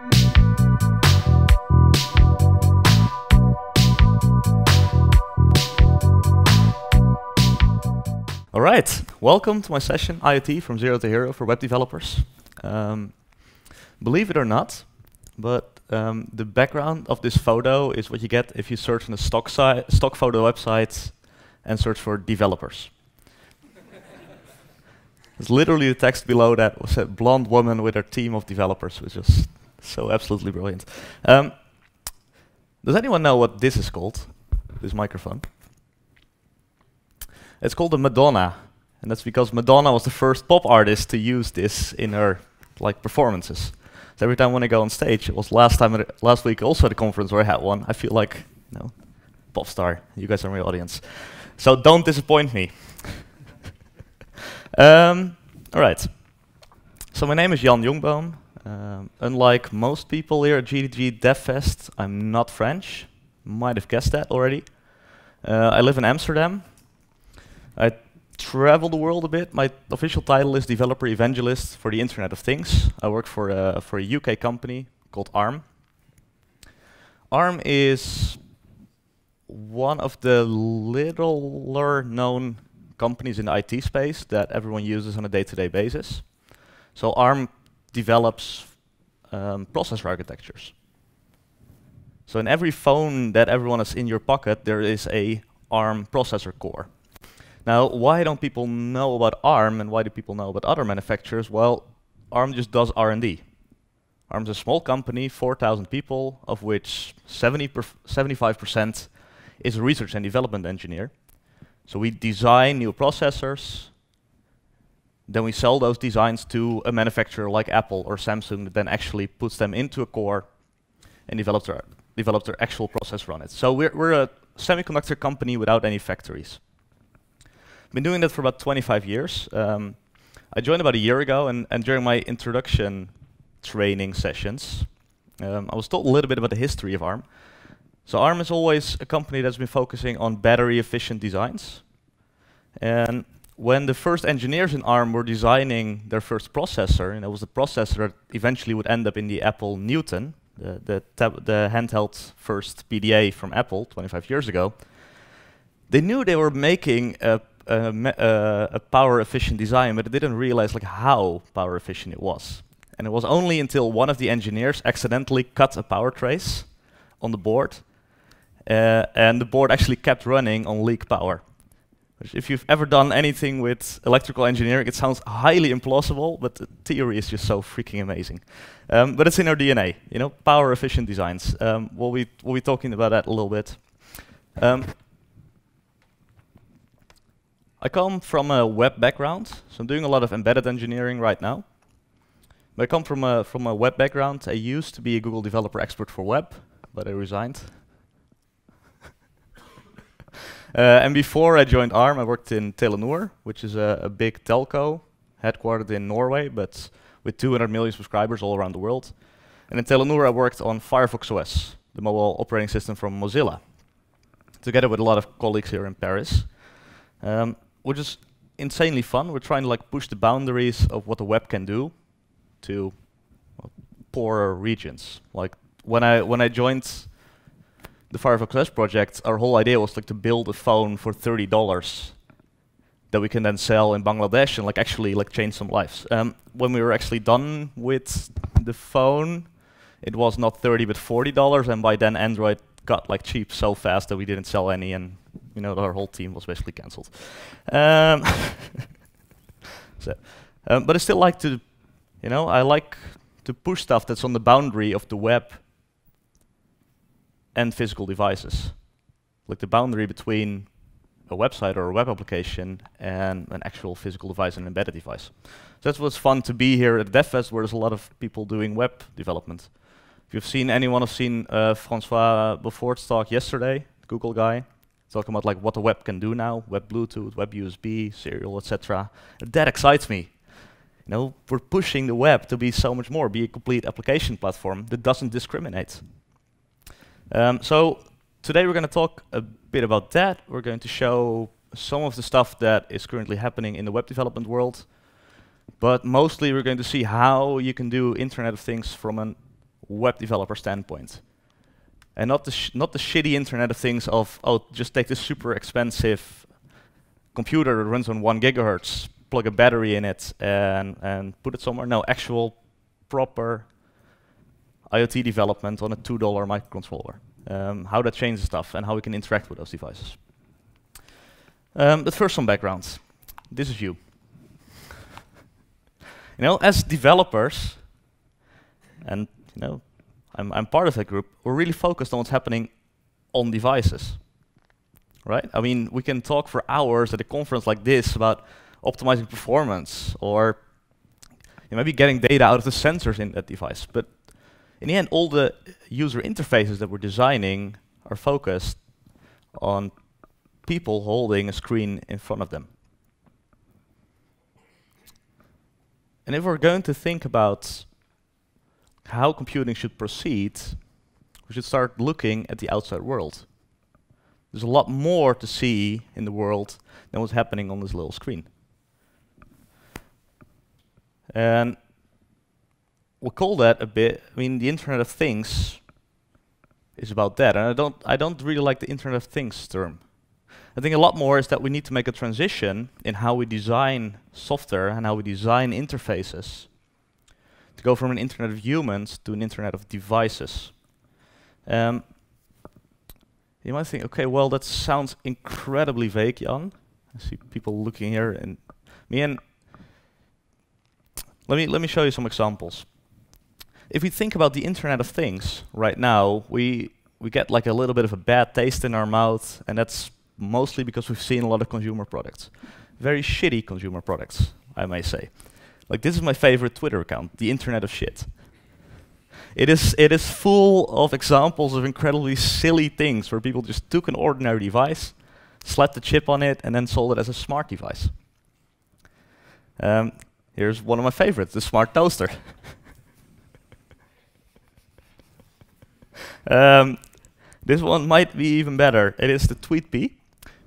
All right, welcome to my session, IoT from Zero to Hero for web developers. Believe it or not, but the background of this photo is what you get if you search on a stock photo website and search for developers. It's literally the text below that was a blonde woman with her team of developers, which is so absolutely brilliant. Does anyone know what this is called, this microphone? It's called a Madonna, and that's because Madonna was the first pop artist to use this in her performances. So every time when I go on stage, it was last week also at the conference where I had one. I feel like, pop star. You guys are my audience, so don't disappoint me. All right. So my name is Jongboom. Unlike most people here at GDG DevFest, I'm not French. Might have guessed that already. I live in Amsterdam. I travel the world a bit. My official title is Developer Evangelist for the Internet of Things. I work for a UK company called ARM. ARM is one of the littler known companies in the IT space that everyone uses on a day-to-day basis. So ARM develops processor architectures. So in every phone that everyone has in your pocket, there is a ARM processor core. Now, why don't people know about ARM and why do people know about other manufacturers? Well, ARM just does R&D. ARM's a small company, 4,000 people, of which 75% is a research and development engineer. So we design new processors, then we sell those designs to a manufacturer like Apple or Samsung that then actually puts them into a core and develops their actual processor on it. So we're a semiconductor company without any factories. Been doing that for about 25 years. I joined about a year ago, and during my introduction training sessions, I was told a little bit about the history of ARM. So ARM is always a company that's been focusing on battery-efficient designs. And when the first engineers in ARM were designing their first processor, and it was the processor that eventually would end up in the Apple Newton, the handheld first PDA from Apple 25 years ago, they knew they were making a power-efficient design, but they didn't realize how power-efficient it was. And it was only until one of the engineers accidentally cut a power trace on the board, and the board actually kept running on leak power. Which, if you've ever done anything with electrical engineering, it sounds highly implausible, but the theory is just so freaking amazing. But it's in our DNA, power-efficient designs. We'll be talking about that a little bit. I come from a web background, so I'm doing a lot of embedded engineering right now. But I come from a web background. I used to be a Google developer expert for web, but I resigned. And before I joined ARM, I worked in Telenor, which is a big telco, headquartered in Norway, but with 200 million subscribers all around the world. And in Telenor, I worked on Firefox OS, the mobile operating system from Mozilla, together with a lot of colleagues here in Paris. Which is insanely fun. We're trying to push the boundaries of what the web can do to poorer regions. When I joined the Firefox OS project, our whole idea was to build a phone for $30 that we can then sell in Bangladesh and actually change some lives. When we were actually done with the phone, it was not $30 but $40, and by then Android got cheap so fast that we didn't sell any, and our whole team was basically cancelled. But I still like to, I like to push stuff that's on the boundary of the web and physical devices, the boundary between a website or a web application and an actual physical device and embedded device. So that's what's fun to be here at DevFest, where there's a lot of people doing web development. If you've seen anyone have seen Francois Beaufort's talk yesterday, the Google guy, talking about what the web can do now, web Bluetooth, web USB, serial, etc. That excites me. We're pushing the web to be so much more, be a complete application platform that doesn't discriminate. So today we're going to talk a bit about that. We're going to show some of the stuff that is currently happening in the web development world, but mostly we're going to see how you can do Internet of Things from a web developer standpoint. And not the shitty Internet of Things of, oh, just take this super expensive computer that runs on 1 gigahertz, plug a battery in it, and put it somewhere. No, actual proper IoT development on a $2 microcontroller. How that changes stuff and how we can interact with those devices. But first, some background. This is you. You know, as developers, and you know, I'm part of that group, we're really focused on what's happening on devices, right? I mean, we can talk for hours at a conference like this about optimizing performance or maybe getting data out of the sensors in that device. But in the end, all the user interfaces that we're designing are focused on people holding a screen in front of them. And if we're going to think about how computing should proceed, we should start looking at the outside world. There's a lot more to see in the world than what's happening on this little screen. And we'll call that a bit, I mean, the Internet of Things is about that. And I don't really like the Internet of Things term. I think a lot more is that we need to make a transition in how we design software and how we design interfaces to go from an Internet of humans to an Internet of devices. You might think, okay, well, that sounds incredibly vague, Jan. I see people looking here and me, and let me show you some examples. If we think about the Internet of Things right now, we get like a little bit of a bad taste in our mouth, and that's mostly because we've seen a lot of consumer products. Very shitty consumer products, I may say. Like, this is my favorite Twitter account, the Internet of Shit. It is full of examples of incredibly silly things where people just took an ordinary device, slapped a chip on it, and then sold it as a smart device. Here's one of my favorites, the smart toaster. This one might be even better. It is the TweetPea,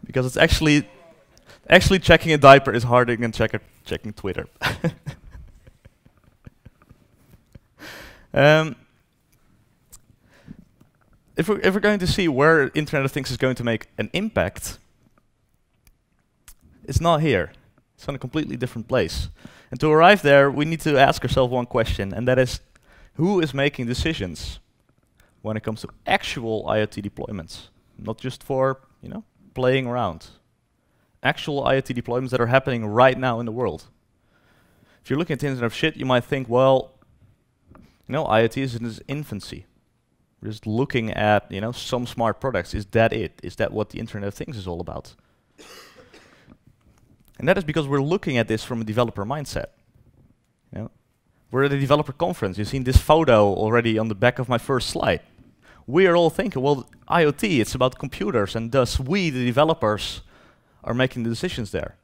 because it's actually checking a diaper is harder than checking Twitter. If we're going to see where Internet of Things is going to make an impact, it's not here. It's in a completely different place. And to arrive there, we need to ask ourselves one question, and that is, who is making decisions when it comes to actual IoT deployments? Not just for, playing around. Actual IoT deployments that are happening right now in the world. If you're looking at the Internet of Shit, you might think, well, IoT is in its infancy. We're just looking at, some smart products. Is that it? Is that what the Internet of Things is all about? And that is because we're looking at this from a developer mindset. We're at a developer conference. You've seen this photo already on the back of my first slide. We are all thinking, well, IoT, it's about computers, and thus we, the developers, are making the decisions there.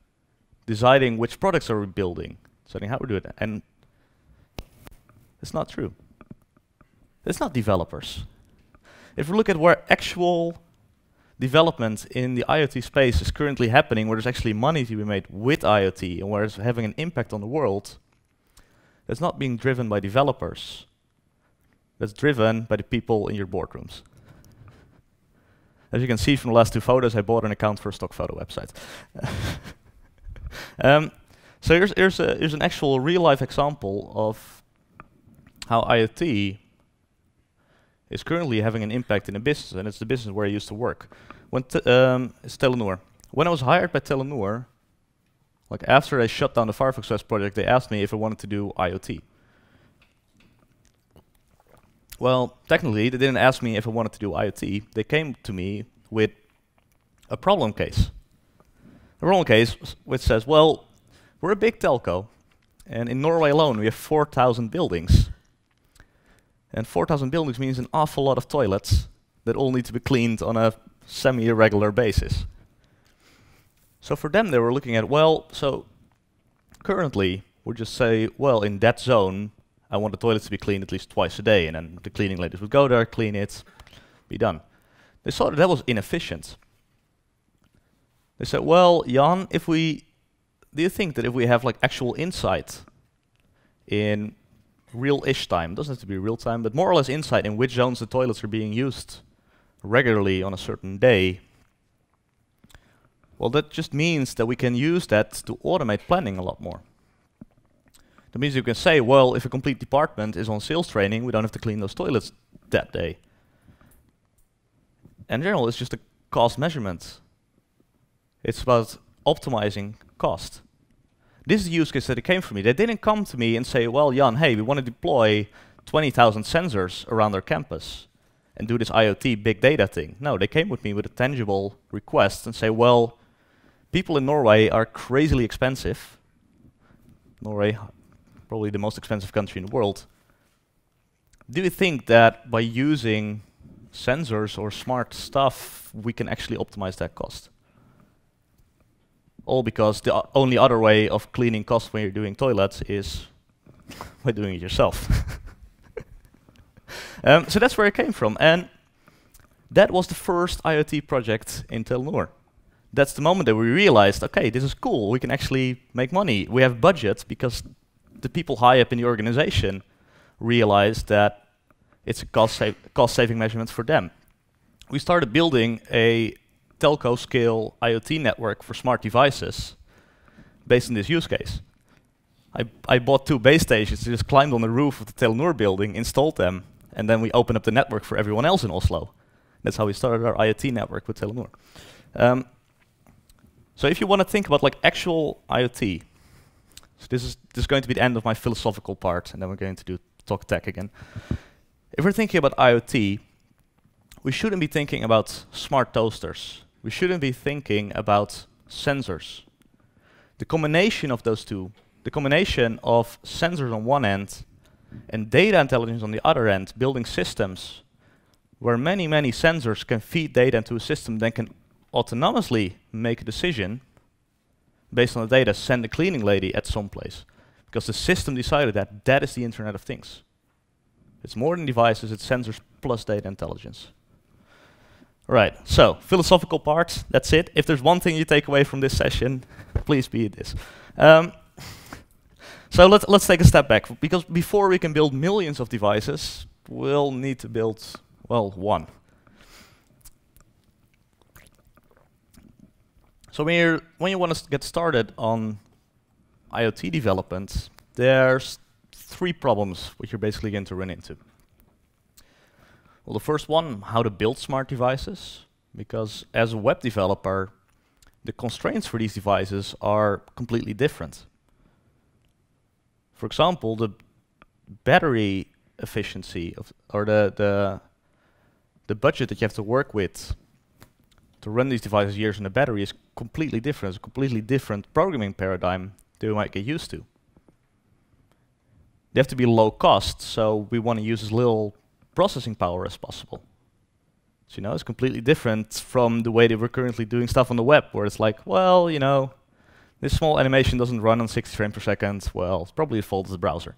Deciding which products are we building, deciding how we do it. And it's not true. It's not developers. If we look at where actual development in the IoT space is currently happening, where there's actually money to be made with IoT, and where it's having an impact on the world, that's not being driven by developers. That's driven by the people in your boardrooms. As you can see from the last two photos, I bought an account for a stock photo website. So here's an actual real-life example of how IoT is currently having an impact in a business, and it's the business where I used to work. It's Telenor. When I was hired by Telenor, like after they shut down the Firefox OS project, they asked me if I wanted to do IoT. Well, technically, they didn't ask me if I wanted to do IoT. They came to me with a problem case. A problem case which says, well, we're a big telco, and in Norway alone, we have 4,000 buildings. And 4,000 buildings means an awful lot of toilets that all need to be cleaned on a semi-irregular basis. So for them, they were looking at, well, so currently, we'll just say, well, in that zone, I want the toilets to be cleaned at least twice a day, and then the cleaning ladies would go there, clean it, be done. They saw that was inefficient. They said, well, Jan, do you think that if we have like actual insight in real-ish time. It doesn't have to be real time, but more or less insight in which zones the toilets are being used regularly on a certain day. Well, that just means that we can use that to automate planning a lot more. That means you can say, well, if a complete department is on sales training, we don't have to clean those toilets that day. In general, it's just a cost measurement. It's about optimizing cost. This is the use case that it came from me. They didn't come to me and say, well, Jan, hey, we want to deploy 20,000 sensors around our campus and do this IoT big data thing. No, they came with me with a tangible request and say, well, people in Norway are crazily expensive. Norway, probably the most expensive country in the world. Do you think that by using sensors or smart stuff, we can actually optimize that cost? All because the only other way of cleaning costs when you're doing toilets is by doing it yourself. So that's where it came from. And that was the first IoT project in Telenor. That's the moment that we realized, okay, this is cool. We can actually make money. We have budget because the people high up in the organization realized that it's a cost-saving measurement for them. We started building a telco scale IoT network for smart devices based on this use case. I bought 2 base stations, just climbed on the roof of the Telenor building, installed them, and then we opened up the network for everyone else in Oslo. That's how we started our IoT network with Telenor. So if you want to think about like actual IoT, so this is going to be the end of my philosophical part, and then we're going to talk tech again. If we're thinking about IoT, we shouldn't be thinking about smart toasters. We shouldn't be thinking about sensors. The combination of those two, the combination of sensors on one end and data intelligence on the other end, building systems where many, many sensors can feed data into a system, then can autonomously make a decision based on the data, send a cleaning lady at some place. Because the system decided that that is the Internet of Things. It's more than devices, it's sensors plus data intelligence. Right, so philosophical part, that's it. If there's one thing you take away from this session, please be this. So let's take a step back, because before we can build millions of devices, we'll need to build, well, one. So when you want to get started on IoT development, there's 3 problems which you're basically going to run into. Well, the first one, how to build smart devices, because as a web developer, the constraints for these devices are completely different. For example, the battery efficiency or the budget that you have to work with to run these devices years on a battery is completely different. It's a completely different programming paradigm that we might get used to. They have to be low cost, so we want to use as little processing power as possible. So, you know, it's completely different from the way that we're currently doing stuff on the web, where it's like, well, you know, this small animation doesn't run on 60 frames per second. Well, it's probably the fault of the browser,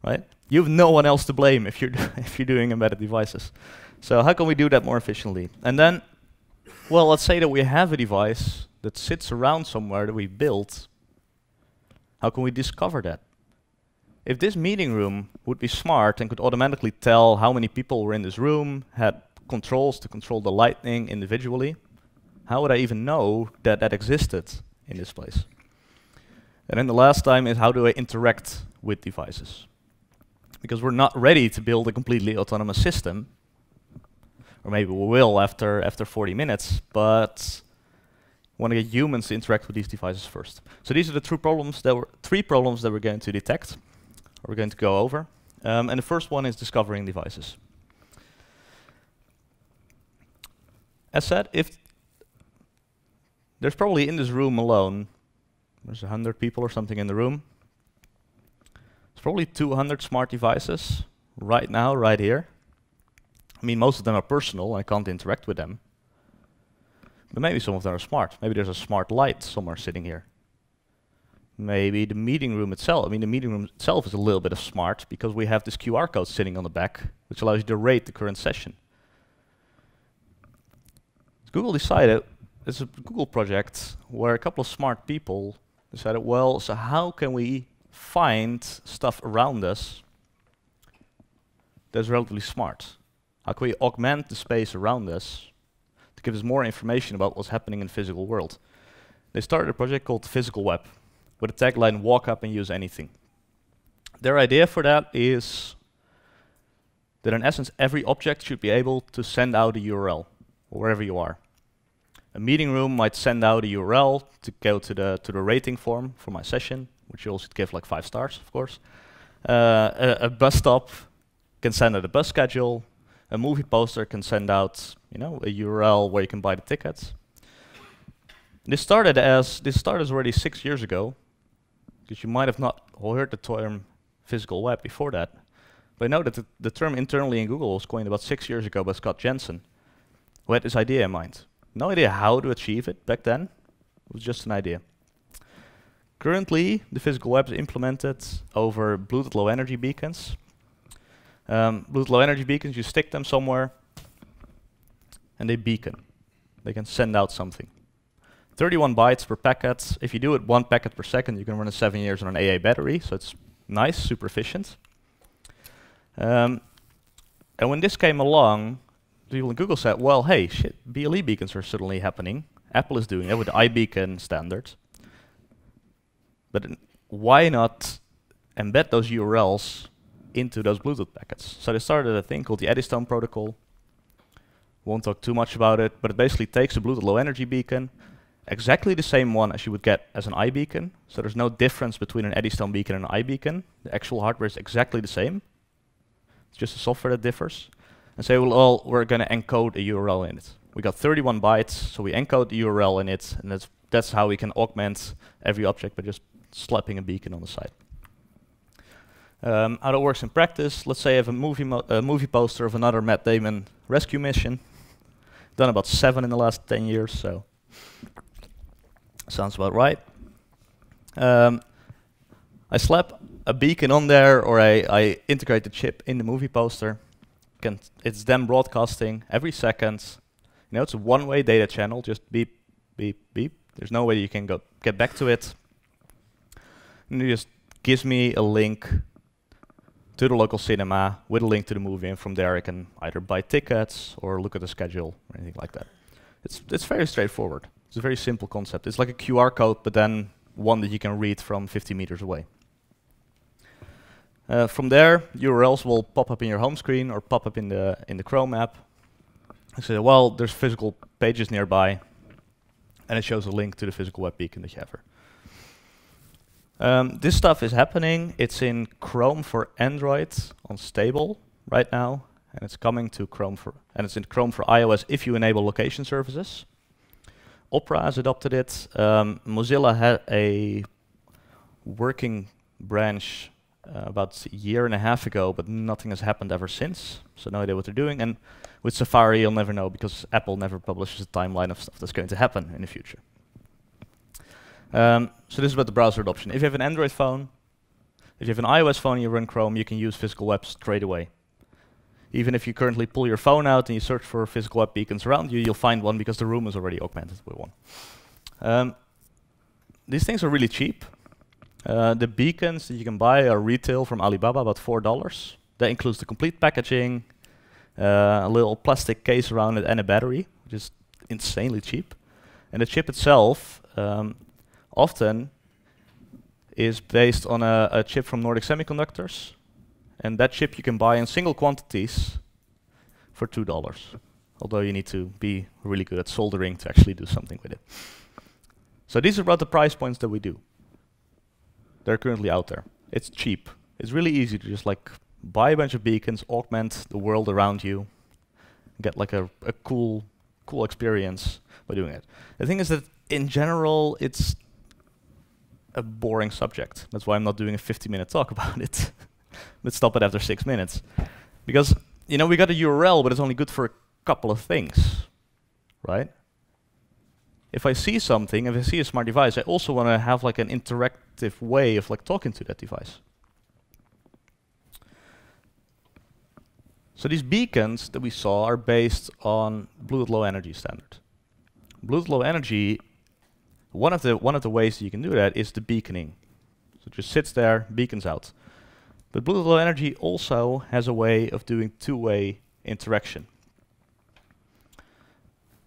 right? You have no one else to blame if you're if you're doing embedded devices. So how can we do that more efficiently? And then, well, let's say that we have a device that sits around somewhere that we built. How can we discover that? If this meeting room would be smart and could automatically tell how many people were in this room, had controls to control the lighting individually, how would I even know that that existed in this place? And then the last time is, how do I interact with devices? Because we're not ready to build a completely autonomous system, or maybe we will after 40 minutes, but we want to get humans to interact with these devices first. So these are the 3 problems that we're going to detect, or we're going to go over. And the first one is discovering devices. As said, if there's probably in this room alone, there's 100 people or something in the room. There's probably 200 smart devices right now, right here. I mean, most of them are personal, I can't interact with them. But maybe some of them are smart. Maybe there's a smart light somewhere sitting here. Maybe the meeting room itself, I mean, the meeting room itself is a little bit of smart because we have this QR code sitting on the back, which allows you to rate the current session. Google decided, it's a Google project where a couple of smart people decided, well, so how can we find stuff around us that's relatively smart? How can we augment the space around us to give us more information about what's happening in the physical world? They started a project called Physical Web with the tagline, walk up and use anything. Their idea for that is that in essence, every object should be able to send out a URL wherever you are. A meeting room might send out a URL to go to the rating form for my session, which you also give like 5 stars, of course. A bus stop can send out a bus schedule. A movie poster can send out, a URL where you can buy the tickets. This started already 6 years ago, because you might have not heard the term physical web before that. But I know that the term internally in Google was coined about 6 years ago by Scott Jensen, who had this idea in mind. No idea how to achieve it back then. It was just an idea. Currently, the physical web is implemented over Bluetooth Low Energy beacons. Bluetooth Low Energy beacons, you stick them somewhere, and they beacon. They can send out something. 31 bytes per packet. If you do it 1 packet per second, you can run it 7 years on an AA battery, so it's nice, super efficient. And when this came along, people in Google said, well, hey, shit, BLE beacons are suddenly happening. Apple is doing it with the IBeacon standard. But why not embed those URLs into those Bluetooth packets? So they started a thing called the Eddystone protocol. Won't talk too much about it, but it basically takes a Bluetooth Low Energy beacon, exactly the same one as you would get as an IBeacon. So there's no difference between an Eddystone beacon and an IBeacon. The actual hardware is exactly the same. It's just the software that differs. And say, well, we're going to encode a URL in it. We got 31 bytes, so we encode the URL in it, and that's how we can augment every object by just slapping a beacon on the side. How that works in practice, let's say I have a movie poster of another Matt Damon rescue mission. Done about 7 in the last 10 years, so sounds about right. I slap a beacon on there, or I integrate the chip in the movie poster. It's then broadcasting every second. It's a one-way data channel, just beep, beep, beep. There's no way you can get back to it. And it just gives me a link to the local cinema with a link to the movie, and from there I can either buy tickets or look at the schedule or anything like that. It's very straightforward. It's a very simple concept. It's like a QR code, but then one that you can read from 50 meters away. From there, URLs will pop up in your home screen or pop up in the Chrome app. I say, well, there's physical pages nearby, and it shows a link to the physical web beacon that you have here. This stuff is happening. It's in Chrome for Android on stable right now, and it's coming to Chrome it's in Chrome for iOS if you enable location services. Opera has adopted it. Mozilla had a working branch about a year and a half ago, but nothing has happened ever since, so no idea what they're doing. And with Safari, you'll never know, because Apple never publishes a timeline of stuff that's going to happen in the future. So this is about the browser adoption. If you have an Android phone, if you have an iOS phone and you run Chrome, you can use physical web straight away. Even if you currently pull your phone out and you search for physical web beacons around you, you'll find one because the room is already augmented with one. These things are really cheap. The beacons that you can buy are retail from Alibaba, about $4. That includes the complete packaging, a little plastic case around it, and a battery, which is insanely cheap. And the chip itself often is based on a chip from Nordic Semiconductors. And that chip you can buy in single quantities for $2. Although you need to be really good at soldering to actually do something with it. So these are about the price points that we do. They're currently out there. It's cheap. It's really easy to just like buy a bunch of beacons, augment the world around you, get like a cool experience by doing it. The thing is that in general, it's a boring subject. That's why I'm not doing a 50-minute talk about it. Let's stop it after 6 minutes. Because, we got a URL, but it's only good for a couple of things, right? If I see something, if I see a smart device, I also want to have like an interactive way of like talking to that device. So these beacons that we saw are based on Bluetooth Low Energy standard. Bluetooth Low Energy, one of the ways that you can do that is the beaconing. So it just sits there, beacons out. But Bluetooth Low Energy also has a way of doing two-way interaction.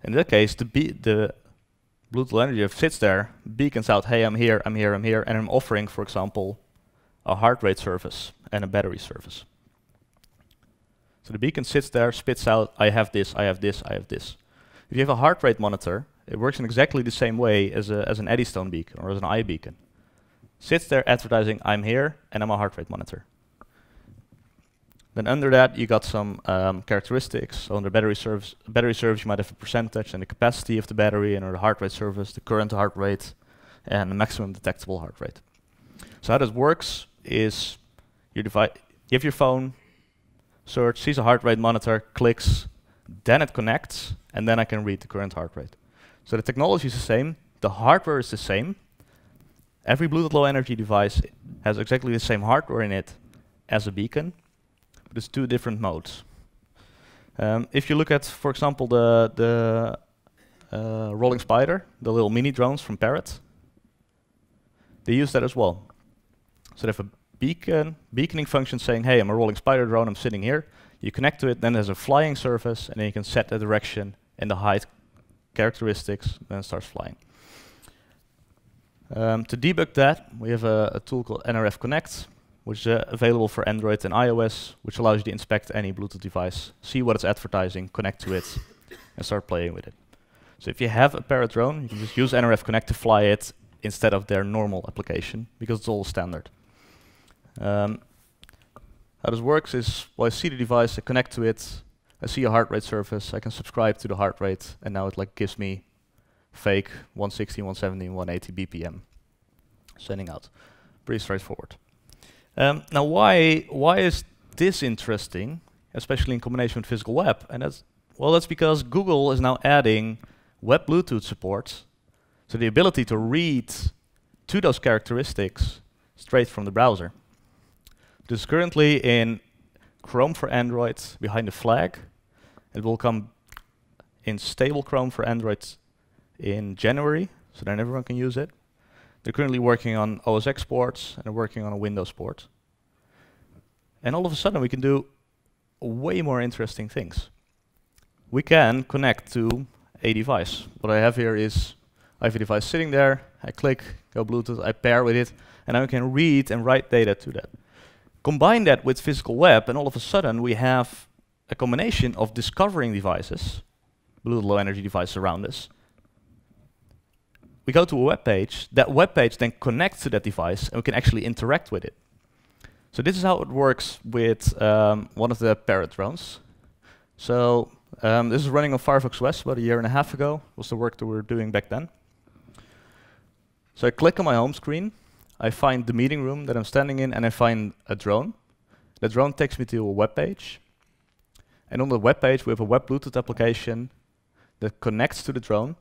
In that case, the Bluetooth Low Energy sits there, beacons out, hey, I'm here, I'm here, I'm here, and I'm offering, for example, a heart rate service and a battery service. So the beacon sits there, spits out, I have this, I have this, I have this. If you have a heart rate monitor, it works in exactly the same way as an Eddystone beacon or as an IBeacon. Sits there advertising, I'm here, and I'm a heart rate monitor. Then under that, you got some characteristics. So under battery service, you might have a percentage and the capacity of the battery, and under the heart rate service, the current heart rate, and the maximum detectable heart rate. So how this works is you have your phone, search, sees a heart rate monitor, clicks, then it connects, and then I can read the current heart rate. So the technology is the same, the hardware is the same. Every Bluetooth Low Energy device has exactly the same hardware in it as a beacon, but it's two different modes. If you look at, for example, the Rolling Spider, the little mini drones from Parrot, they use that as well. So they have a beaconing function saying, hey, I'm a Rolling Spider drone, I'm sitting here. You connect to it, then there's a flying surface, and then you can set the direction and the height characteristics, then it starts flying. To debug that, we have a tool called NRF Connect, which is available for Android and iOS, which allows you to inspect any Bluetooth device, see what it's advertising, connect to it, and start playing with it. So if you have a Parrot drone, you can just use NRF Connect to fly it instead of their normal application, because it's all standard. How this works is, well, I see the device, I connect to it, I see a heart rate surface, I can subscribe to the heart rate, and now it like gives me fake 160, 170, 180 BPM sending out. Pretty straightforward. Now why is this interesting, especially in combination with physical web? And that's because Google is now adding web Bluetooth support, so the ability to read to those characteristics straight from the browser. This is currently in Chrome for Android behind the flag. It will come in stable Chrome for Android in January, so then everyone can use it. They're currently working on OS X ports, and they're working on a Windows port. And all of a sudden we can do way more interesting things. We can connect to a device. What I have here is, I have a device sitting there, I click, go Bluetooth, I pair with it, and I can read and write data to that. Combine that with physical web, and all of a sudden we have a combination of discovering devices, Bluetooth Low Energy devices around us. We go to a web page, that web page then connects to that device, and we can actually interact with it. So this is how it works with one of the Parrot drones. So this is running on Firefox OS about 1.5 years ago, was the work that we were doing back then. So I click on my home screen, I find the meeting room that I'm standing in, and I find a drone. The drone takes me to a web page. And on the web page we have a web Bluetooth application that connects to the drone.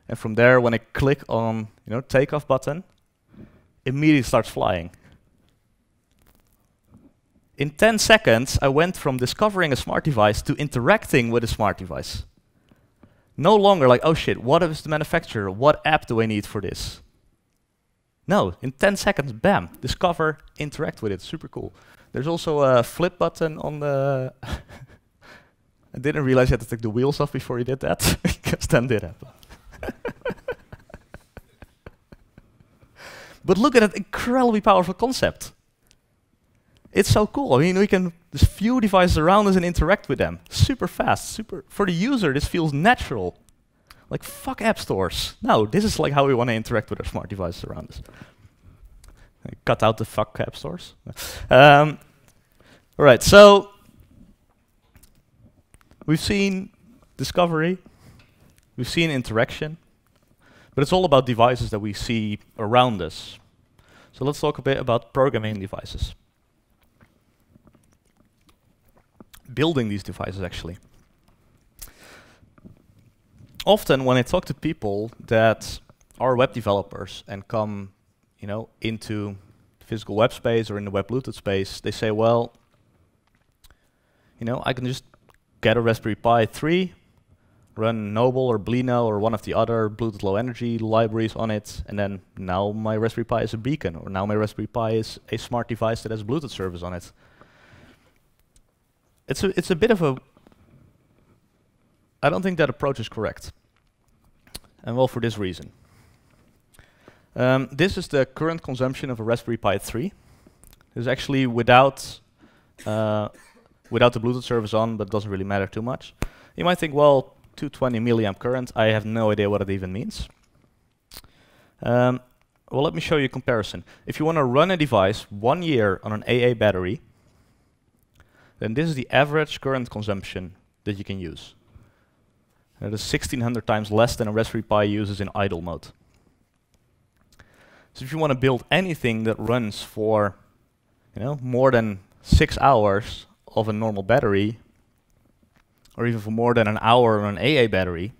And from there, when I click on takeoff button, immediately starts flying. In 10 seconds, I went from discovering a smart device to interacting with a smart device. No longer like, oh shit, what is the manufacturer? What app do I need for this? No, in 10 seconds, bam, discover, interact with it, super cool. There's also a flip button on the... I didn't realize you had to take the wheels off before you did that, because then did happen. But look at that incredibly powerful concept. It's so cool. I mean, we can just few devices around us and interact with them. Super fast, super. For the user, this feels natural. Like, fuck app stores. No, this is like how we want to interact with our smart devices around us. Cut out the fuck app stores. All right, so we've seen discovery, we've seen interaction, but it's all about devices that we see around us. So let's talk a bit about programming devices. Building these devices, actually. Often when I talk to people that are web developers and come, into physical web space or in the web Bluetooth space, they say, well, I can just get a Raspberry Pi 3, run Noble or Blino or one of the other Bluetooth Low Energy libraries on it, and then now my Raspberry Pi is a beacon, or now my Raspberry Pi is a smart device that has Bluetooth service on it. It's a bit of a... I don't think that approach is correct. And well, for this reason. This is the current consumption of a Raspberry Pi 3. This is actually without the Bluetooth service on, but doesn't really matter too much. You might think, well, 220 milliamp current, I have no idea what it even means. Well, let me show you a comparison. If you want to run a device 1 year on an AA battery, then this is the average current consumption that you can use. That is 1600 times less than a Raspberry Pi uses in idle mode. So if you want to build anything that runs for, more than 6 hours of a normal battery, or even for more than an hour on an AA battery,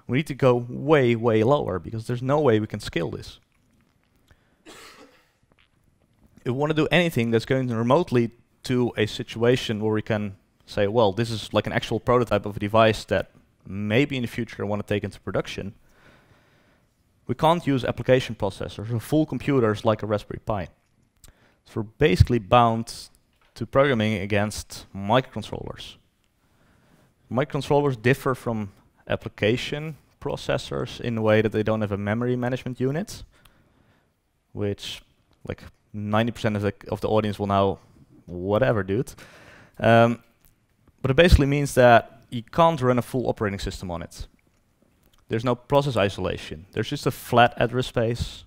we need to go way, way lower, because there's no way we can scale this. If we want to do anything that's going remotely to a situation where we can say, well, this is like an actual prototype of a device that maybe in the future I want to take into production, we can't use application processors or full computers like a Raspberry Pi. So we're basically bound to programming against microcontrollers. Microcontrollers differ from application processors in the way that they don't have a memory management unit, which like 90% of the audience will now, whatever, dude. But it basically means that you can't run a full operating system on it. There's no process isolation. There's just a flat address space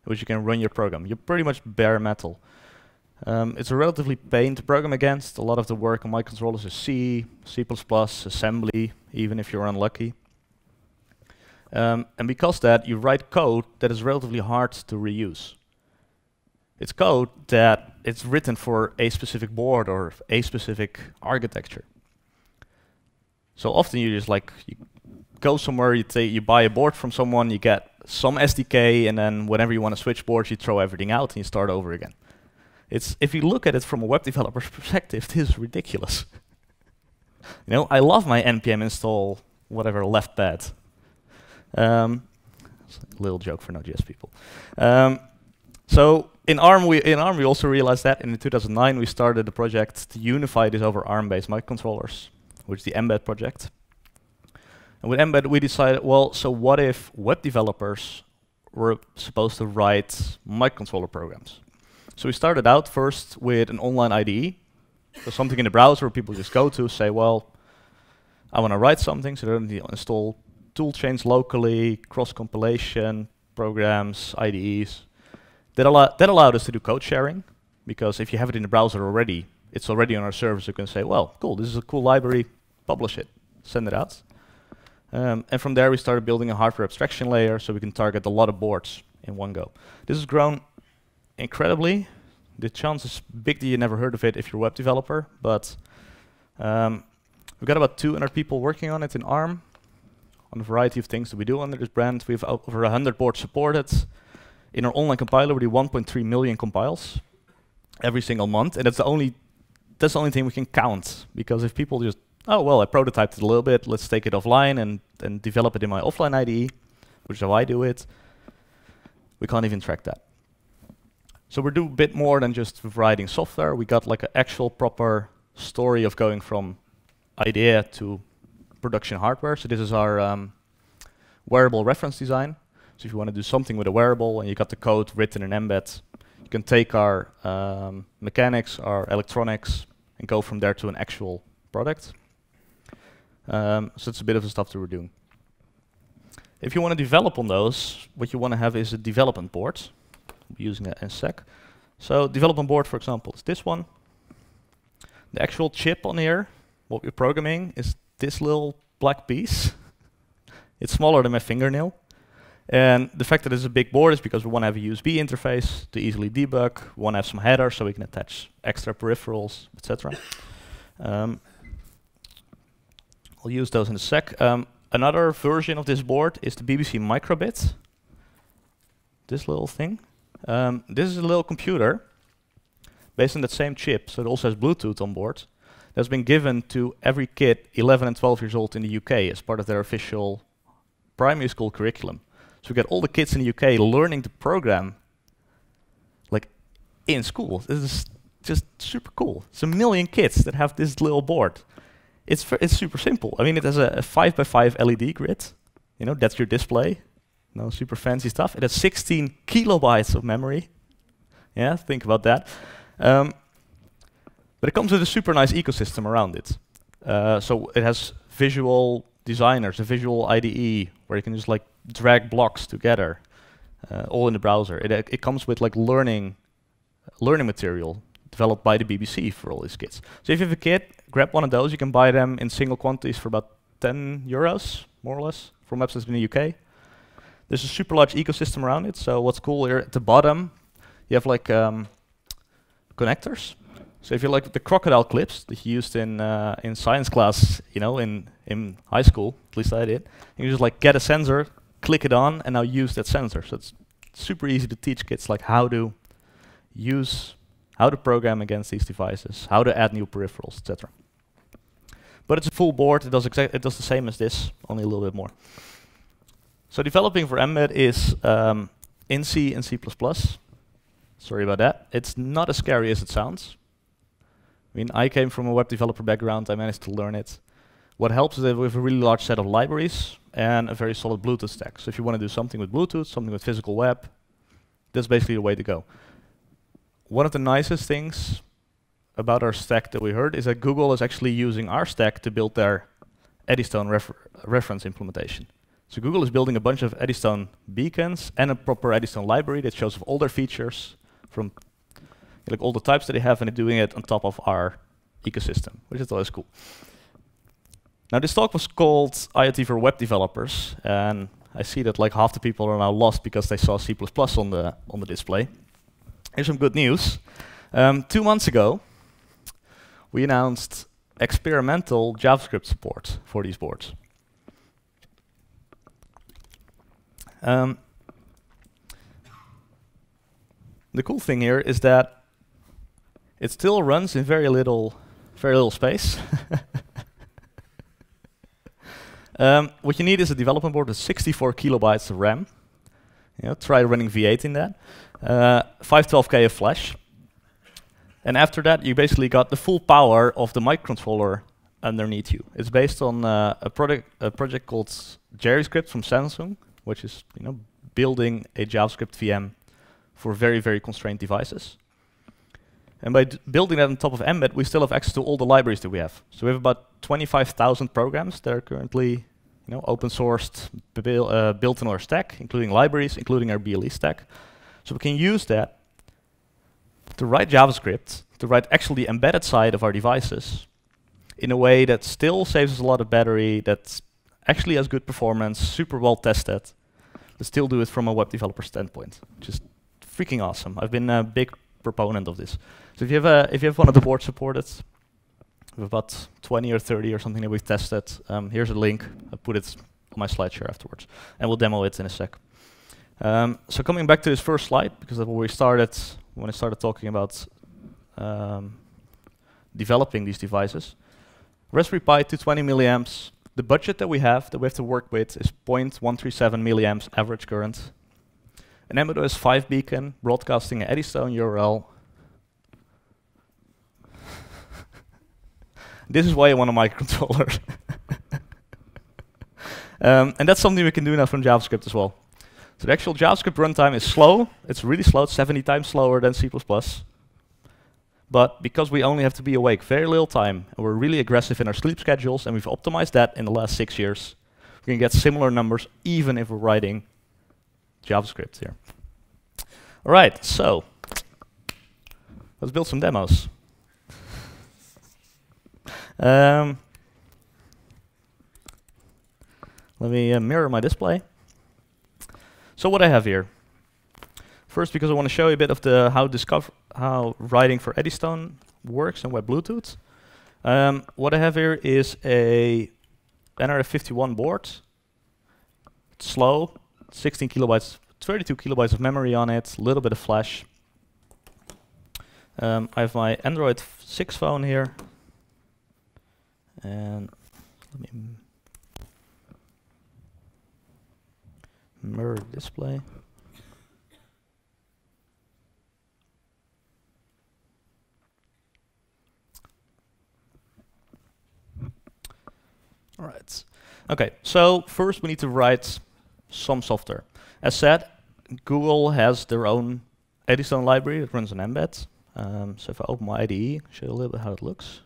in which you can run your program. You're pretty much bare metal. It's a relatively pain to program against. A lot of the work on microcontrollers is C, C++, assembly, even if you're unlucky. And because of that, you write code that is relatively hard to reuse. It's code that it's written for a specific board or a specific architecture. So often you just you go somewhere, you buy a board from someone, you get some SDK, and then whenever you want to switch boards, you throw everything out and you start over again. If you look at it from a web developer's perspective, this is ridiculous. I love my npm install whatever left pad. Little joke for Node.js people. So in ARM we also realized that, and in 2009 we started a project to unify this over ARM-based microcontrollers, which is the Mbed project. And with Mbed we decided, well, so what if web developers were supposed to write microcontroller programs? So we started out first with an online IDE, so something in the browser where people just go to, say, well, I want to write something, so they don't need to install tool chains locally, cross-compilation, programs, IDEs. That allowed us to do code sharing, because if you have it in the browser already, it's already on our server, so you can say, well, cool, this is a cool library, publish it, send it out. And from there we started building a hardware abstraction layer so we can target a lot of boards in one go. This has grown incredibly. The chance is big that you never heard of it if you're a web developer, but we've got about 200 people working on it in ARM, on a variety of things that we do under this brand. We have over 100 boards supported. In our online compiler, we do 1.3 million compiles every single month, and that's the only thing we can count, because if people just, oh, well, I prototyped it a little bit, let's take it offline and develop it in my offline IDE, which is how I do it, we can't even track that. So we do a bit more than just writing software. We got like an actual proper story of going from idea to production hardware. So this is our wearable reference design. So if you want to do something with a wearable and you got the code written in Mbed, you can take our mechanics, our electronics, and go from there to an actual product. So it's a bit of the stuff that we're doing. If you want to develop on those, what you want to have is a development board. We'll be using that in a sec. So development board, for example, is this one. The actual chip on here, what we're programming, is this little black piece. It's smaller than my fingernail. And the fact that it's a big board is because we want to have a USB interface to easily debug. We want to have some headers so we can attach extra peripherals, etc. I'll use those in a sec. Another version of this board is the BBC Microbit. This little thing. This is a little computer based on that same chip, so it also has Bluetooth on board. that's been given to every kid 11 and 12 years old in the UK as part of their official primary school curriculum. So we get all the kids in the UK learning to program like in school. This is just super cool. It's 1 million kids that have this little board. It's super simple. I mean, it has a 5 by 5 LED grid. You know, that's your display. No super fancy stuff. It has 16 kilobytes of memory. Yeah, think about that. But it comes with a super nice ecosystem around it. So it has visual designers, a visual IDE, where you can just like drag blocks together, all in the browser. It comes with like learning material developed by the BBC for all these kids. So if you have a kid, grab one of those. You can buy them in single quantities for about 10 euros, more or less, from websites in the UK. There's a super large ecosystem around it. So what's cool here at the bottom, you have like connectors. So if you like the crocodile clips that you used in science class, you know, in high school, at least I did, you just like get a sensor, click it on, and now use that sensor. So it's super easy to teach kids like how to program against these devices, how to add new peripherals, etc. But it's a full board. It does the same as this, only a little bit more. So developing for Mbed is in C and C++. Sorry about that. It's not as scary as it sounds. I mean, I came from a web developer background. I managed to learn it. What helps is that we have a really large set of libraries and a very solid Bluetooth stack. So if you want to do something with Bluetooth, something with physical web, that's basically the way to go. One of the nicest things about our stack that we heard is that Google is actually using our stack to build their Eddystone reference implementation. So Google is building a bunch of Eddystone beacons and a proper Eddystone library that shows all their features from like all the types that they have, and they're doing it on top of our ecosystem, which is always cool. Now this talk was called IoT for web developers, and I see that like half the people are now lost because they saw C++ on the display. Here's some good news. 2 months ago, we announced experimental JavaScript support for these boards. The cool thing here is that it still runs in very little space. What you need is a development board with 64 kilobytes of RAM. You know, try running V8 in that. 512K of flash. And after that, you basically got the full power of the microcontroller underneath you. It's based on a project called JavaScript from Samsung, which is building a JavaScript VM for very, very constrained devices. And by building that on top of Mbed, we still have access to all the libraries that we have. So we have about 25,000 programs that are currently open sourced, built in our stack, including libraries, including our BLE stack. So we can use that to write JavaScript, to write actually the embedded side of our devices in a way that still saves us a lot of battery, that actually has good performance, super well tested, but still do it from a web developer standpoint. Just freaking awesome. I've been a big proponent of this. So if you have one of the boards supported, we have about 20 or 30 or something that we've tested. Here's a link. I'll put it on my slideshare afterwards, and we'll demo it in a sec. So coming back to this first slide, because that's where we started when I started talking about developing these devices. Raspberry Pi 220 milliamps. The budget that we have to work with is 0.137 milliamps average current. An Mbed 5 beacon broadcasting an Eddystone URL. This is why you want a microcontroller. And that's something we can do now from JavaScript as well. So the actual JavaScript runtime is slow. It's really slow. It's 70 times slower than C++. But because we only have to be awake very little time, and we're really aggressive in our sleep schedules, and we've optimized that in the last 6 years, we can get similar numbers even if we're writing JavaScript here. All right, so let's build some demos. Let me mirror my display. So what I have here. First, because I want to show you a bit of how writing for Eddystone works and web Bluetooth. What I have here is a NRF 51 board. It's slow, 16 kilobytes, 32 kilobytes of memory on it, a little bit of flash. I have my Android 6 phone here. And let me mirror display. All right. Okay, so first we need to write some software. As said, Google has their own Eddystone library that runs on embed. So if I open my IDE, show you a little bit how it looks.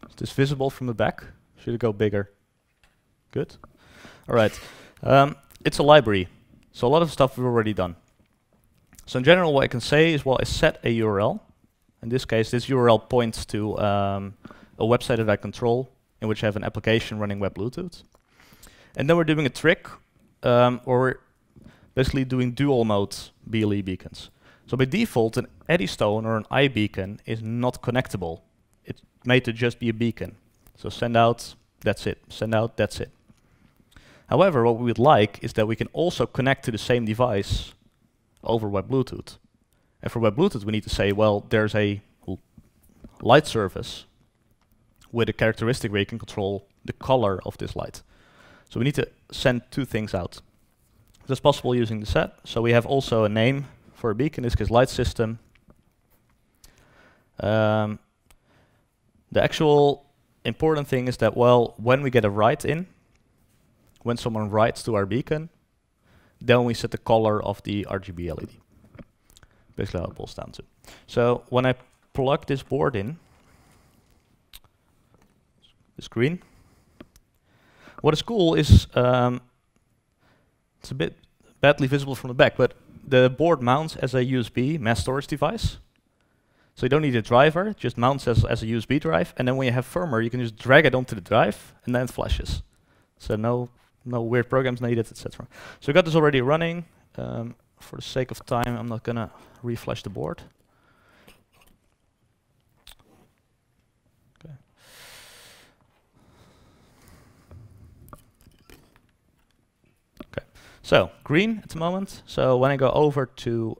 Is this visible from the back? Should it go bigger? Good. All right. It's a library, so a lot of stuff we've already done. So in general, what I can say is, well, I set a URL. In this case, this URL points to a website that I control, in which I have an application running web Bluetooth. And then we're doing a trick, or basically doing dual mode BLE beacons. So by default, an Eddystone or an IBeacon is not connectable. It's made to just be a beacon. So send out, that's it. Send out, that's it. However, what we would like is that we can also connect to the same device over web Bluetooth. And for web Bluetooth, we need to say, well, there's a light surface with a characteristic where you can control the color of this light. So we need to send two things out. That's possible using the set. So we have also a name for a beacon, in this case light system. The actual important thing is that, well, when we get a write in, when someone writes to our beacon, then we set the color of the RGB LED. Basically how it boils down to. So when I plug this board in, the screen, what is cool is, it's a bit badly visible from the back, but the board mounts as a USB mass storage device. So you don't need a driver, it just mounts as a USB drive, and then when you have firmware, you can just drag it onto the drive, and then it flashes. So no weird programs needed, etc. So we got this already running. For the sake of time, I'm not gonna reflash the board. Okay. Okay. So green at the moment. So when I go over to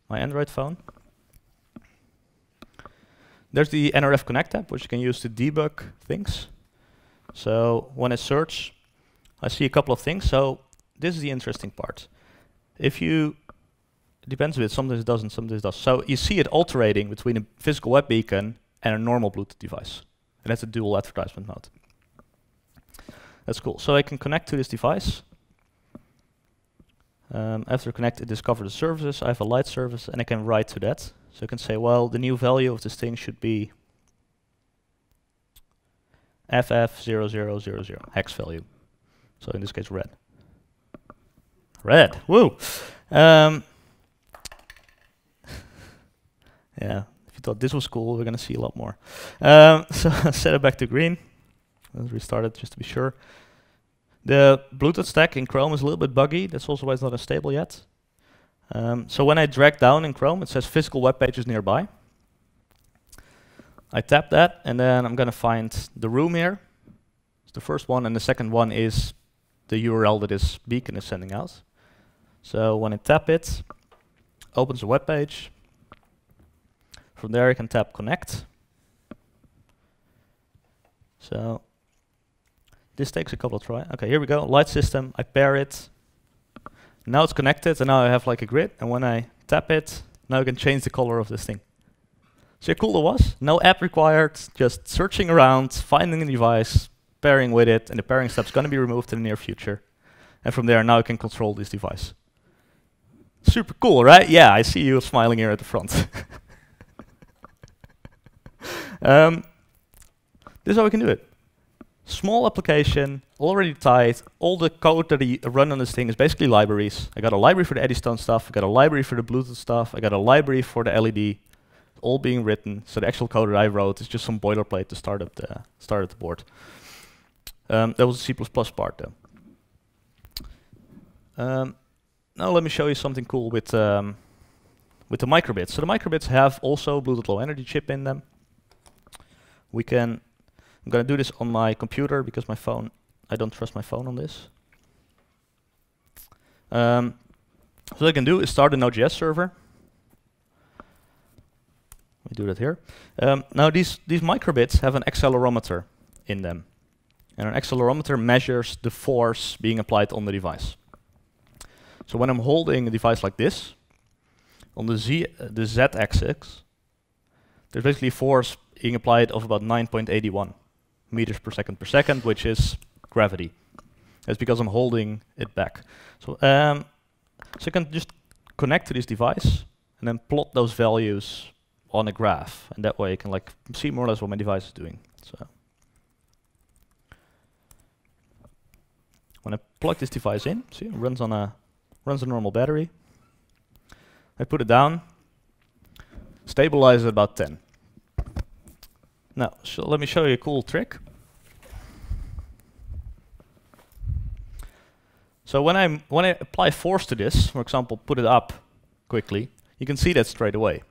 my Android phone, there's the NRF Connect app, which you can use to debug things. So when I search, I see a couple of things. So this is the interesting part. If you, it depends a bit, sometimes it doesn't, sometimes it does. So you see it alternating between a physical web beacon and a normal Bluetooth device. And that's a dual advertisement mode. That's cool. So I can connect to this device. After connect, it discovers the services. I have a light service, and I can write to that. So I can say, well, the new value of this thing should be FF0000, hex value. So in this case, red. Red, woo! Yeah, if you thought this was cool, we're gonna see a lot more. So set it back to green. Let's restart it just to be sure. The Bluetooth stack in Chrome is a little bit buggy. That's also why it's not stable yet. So when I drag down in Chrome, it says physical web pages nearby. I tap that, and then I'm gonna find the room here. It's the first one, and the second one is the URL that this beacon is sending out. So when I tap it, opens a web page. From there I can tap connect. So this takes a couple of tries. Okay, here we go, light system, I pair it. Now it's connected, and now I have like a grid, and when I tap it, now I can change the color of this thing. See how cool it was? No app required, just searching around, finding a device, pairing with it, and the pairing step's gonna be removed in the near future. And from there, now I can control this device. Super cool, right? Yeah, I see you smiling here at the front. This is how we can do it. Small application, already tied. All the code that I run on this thing is basically libraries. I got a library for the Eddystone stuff, I got a library for the Bluetooth stuff, I got a library for the LED, all being written. So the actual code that I wrote is just some boilerplate to start up the board. That was the C++ part though. Now let me show you something cool with the Microbits. So the Microbits have also Bluetooth Low Energy chip in them. I'm gonna do this on my computer because my phone, I don't trust my phone on this. So what I can do is start a Node.js server. do that here. Now these microbits have an accelerometer in them. And an accelerometer measures the force being applied on the device. So when I'm holding a device like this, on the z-axis, there's basically force being applied of about 9.81 meters per second, which is gravity. That's because I'm holding it back. So I can just connect to this device and then plot those values on a graph, and that way I can like see more or less what my device is doing. So when I plug this device in, see, it runs on a normal battery. I put it down, stabilize at about 10. Now, let me show you a cool trick. So when I apply force to this, for example, put it up quickly, you can see that straight away.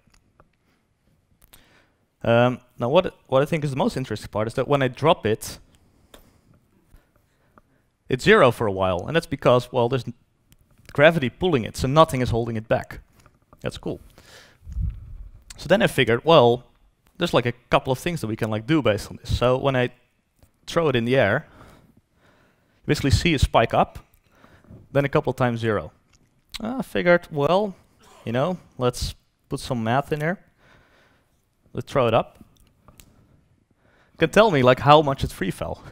Now, what I think is the most interesting part is that when I drop it, it's 0 for a while, and that's because, well, there's gravity pulling it, so nothing is holding it back. That's cool. So then I figured, well, there's like a couple of things that we can like do based on this. So when I throw it in the air, you basically see a spike up, then a couple of times 0. I figured, well, you know, let's put some math in there. Let's throw it up. You can tell me like how much it free fell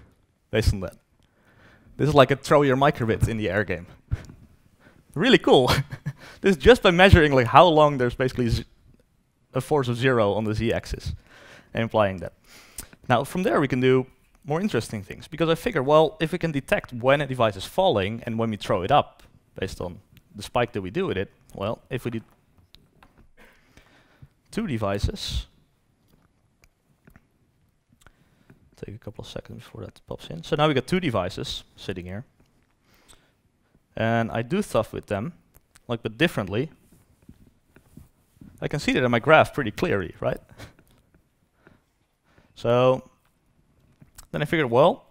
based on that. This is like a throw your microbit in the air game. Really cool. This is just by measuring like how long there's basically a force of 0 on the z-axis and implying that. Now from there we can do more interesting things, because I figure, well, if we can detect when a device is falling and when we throw it up based on the spike that we do with it, well, if we did 2 devices, take a couple of seconds before that pops in. So now we got 2 devices sitting here, and I do stuff with them, like but differently. I can see that in my graph pretty clearly, right? So then I figured, well,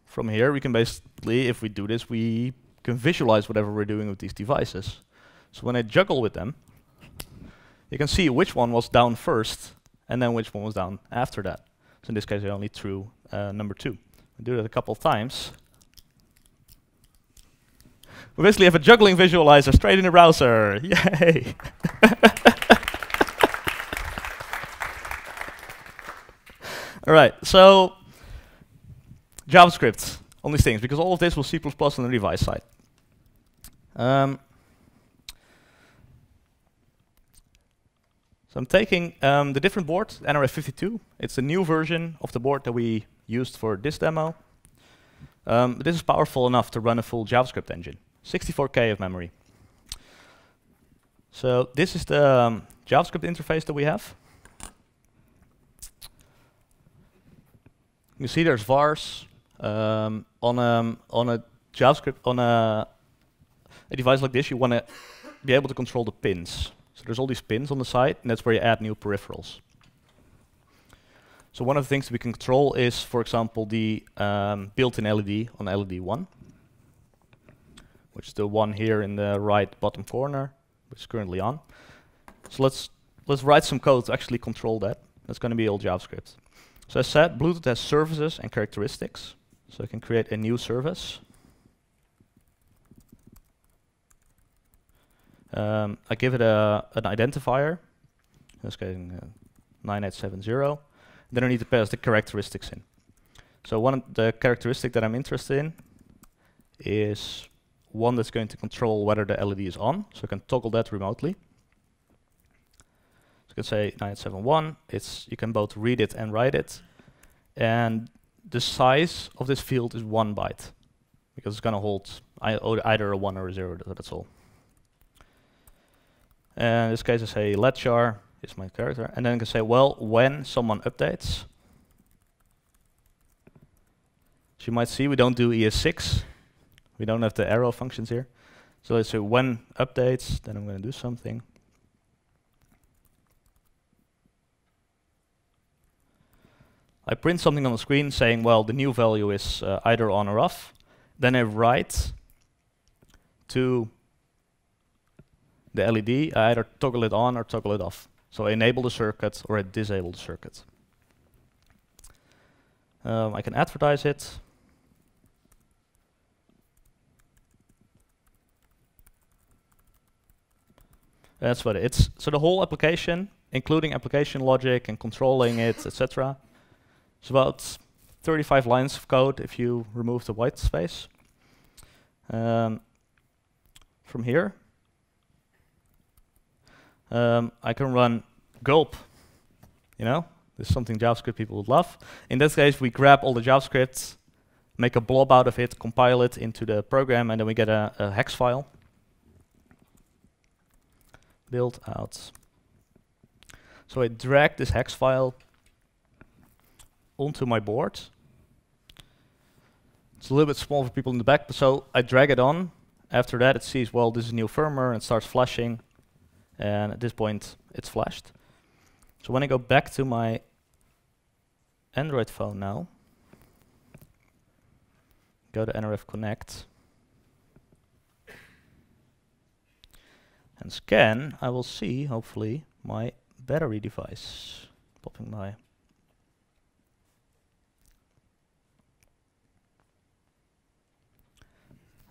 from here we can basically, if we do this, we can visualize whatever we're doing with these devices. So when I juggle with them, you can see which one was down first and then which one was down after that. So in this case I only threw number 2. I do that a couple of times. We basically have a juggling visualizer straight in the browser. Yay! All right, so JavaScript on these things, because all of this was C++ on the device side. So I'm taking the different board, NRF52. It's a new version of the board that we used for this demo. This is powerful enough to run a full JavaScript engine. 64K of memory. So this is the JavaScript interface that we have. You see there's vars on a JavaScript, on a device like this. You want to be able to control the pins. So there's all these pins on the side, and that's where you add new peripherals. So one of the things that we can control is, for example, the built-in LED on LED 1, which is the one here in the right bottom corner, which is currently on. So let's write some code to actually control that. That's going to be all JavaScript. So as said, Bluetooth has services and characteristics. So I can create a new service. I give it an identifier, in this case 9870. Then I need to pass the characteristics in. So one of the characteristic that I'm interested in is one that's going to control whether the LED is on. So I can toggle that remotely. So I can say 9871. You can both read it and write it. And the size of this field is 1 byte, because it's going to hold either a 1 or a 0, that's all. And in this case I say letchar is my character, and then I can say, well, when someone updates. So you might see we don't do ES6. We don't have the arrow functions here. So let's say when updates, then I'm going to do something. I print something on the screen saying, well, the new value is either on or off. Then I write to the LED, I either toggle it on or toggle it off. So I enable the circuit or I disable the circuit. I can advertise it. That's what it's. So the whole application, including application logic and controlling it, etc. It's about 35 lines of code if you remove the white space. From here, I can run gulp. You know, this is something JavaScript people would love. In this case, we grab all the JavaScript, make a blob out of it, compile it into the program, and then we get a hex file. Build out. So I drag this hex file onto my board. It's a little bit small for people in the back, but so I drag it on. After that, it sees, well, this is new firmware, and it starts flashing. And at this point, it's flashed. So when I go back to my Android phone now, go to NRF Connect, and scan, I will see, hopefully, my battery device popping by.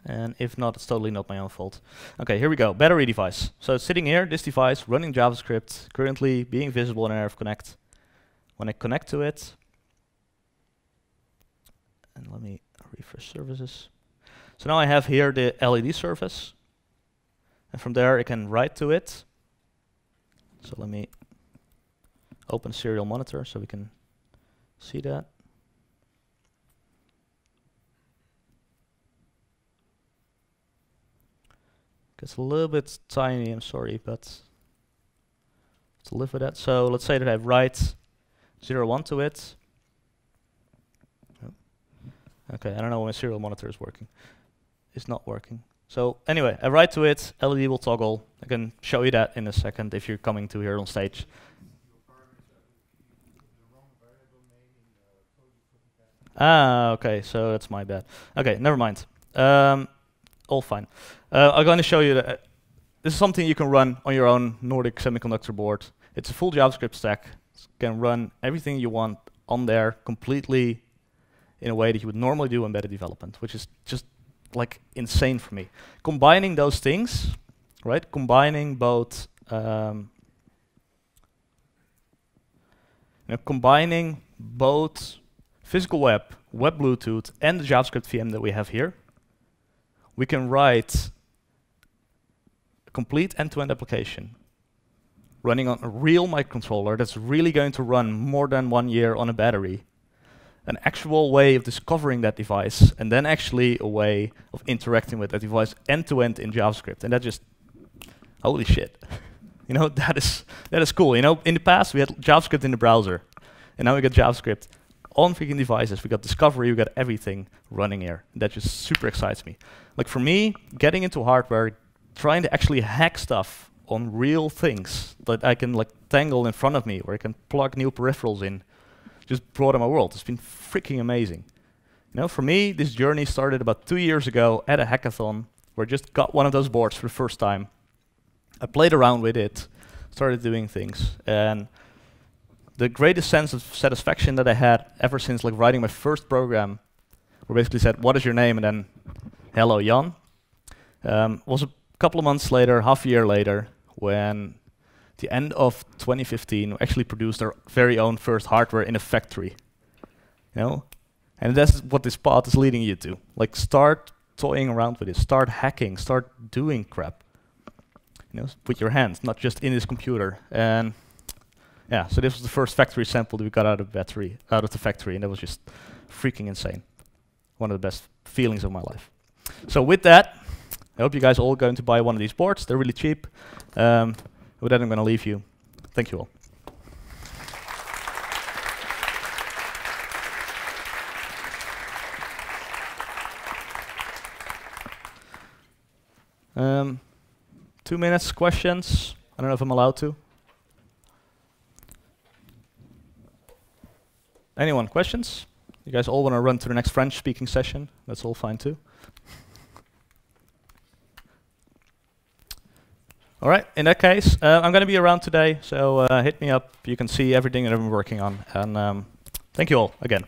And if not, it's totally not my own fault. Okay, here we go, battery device. So it's sitting here, this device, running JavaScript, currently being visible in NRF Connect. When I connect to it, and let me refresh services. So now I have here the LED surface. And from there, I can write to it. So let me open serial monitor so we can see that. It's a little bit tiny, I'm sorry, but to live with that. So let's say that I write 01 to it. Oh. Okay, I don't know when my serial monitor is working. It's not working. So anyway, I write to it, LED will toggle. I can show you that in a second if you're coming to here on stage. Ah, okay, so that's my bad. Okay, never mind. All fine. I'm going to show you that this is something you can run on your own Nordic semiconductor board. It's a full JavaScript stack. You can run everything you want on there completely in a way that you would normally do embedded development, which is just like insane for me. Combining those things, right? Combining both, combining both physical web, web Bluetooth, and the JavaScript VM that we have here. We can write a complete end-to-end application running on a real microcontroller that's really going to run more than 1 year on a battery. An actual way of discovering that device, and then actually a way of interacting with that device end-to-end in JavaScript. And that just, holy shit. You know, that is cool. You know, in the past we had JavaScript in the browser, and now we got JavaScript on freaking devices. We got discovery, we got everything running here. That just super excites me. Like for me, getting into hardware, trying to actually hack stuff on real things that I can like tangle in front of me, where I can plug new peripherals in, just broaden my world. It's been freaking amazing. You know, for me, this journey started about 2 years ago at a hackathon, where I just got one of those boards for the first time. I played around with it, started doing things, and the greatest sense of satisfaction that I had ever since like writing my first program, where basically said, what is your name? And then, hello, Jan, was a couple of months later, half a year later, when at the end of 2015, we actually produced our very own first hardware in a factory. You know? And that's what this path is leading you to. Like, start toying around with it, start hacking, start doing crap. You know, with your hands, not just in this computer. And yeah, so this was the first factory sample that we got out of the factory, and that was just freaking insane. One of the best feelings of my life. So with that, I hope you guys are all going to buy one of these boards. They're really cheap. With that, I'm going to leave you. Thank you all. Um, 2 minutes, questions. I don't know if I'm allowed to. Anyone, questions? You guys all want to run to the next French-speaking session? That's all fine too. All right, in that case, I'm going to be around today, so hit me up. You can see everything that I'm working on. And thank you all again.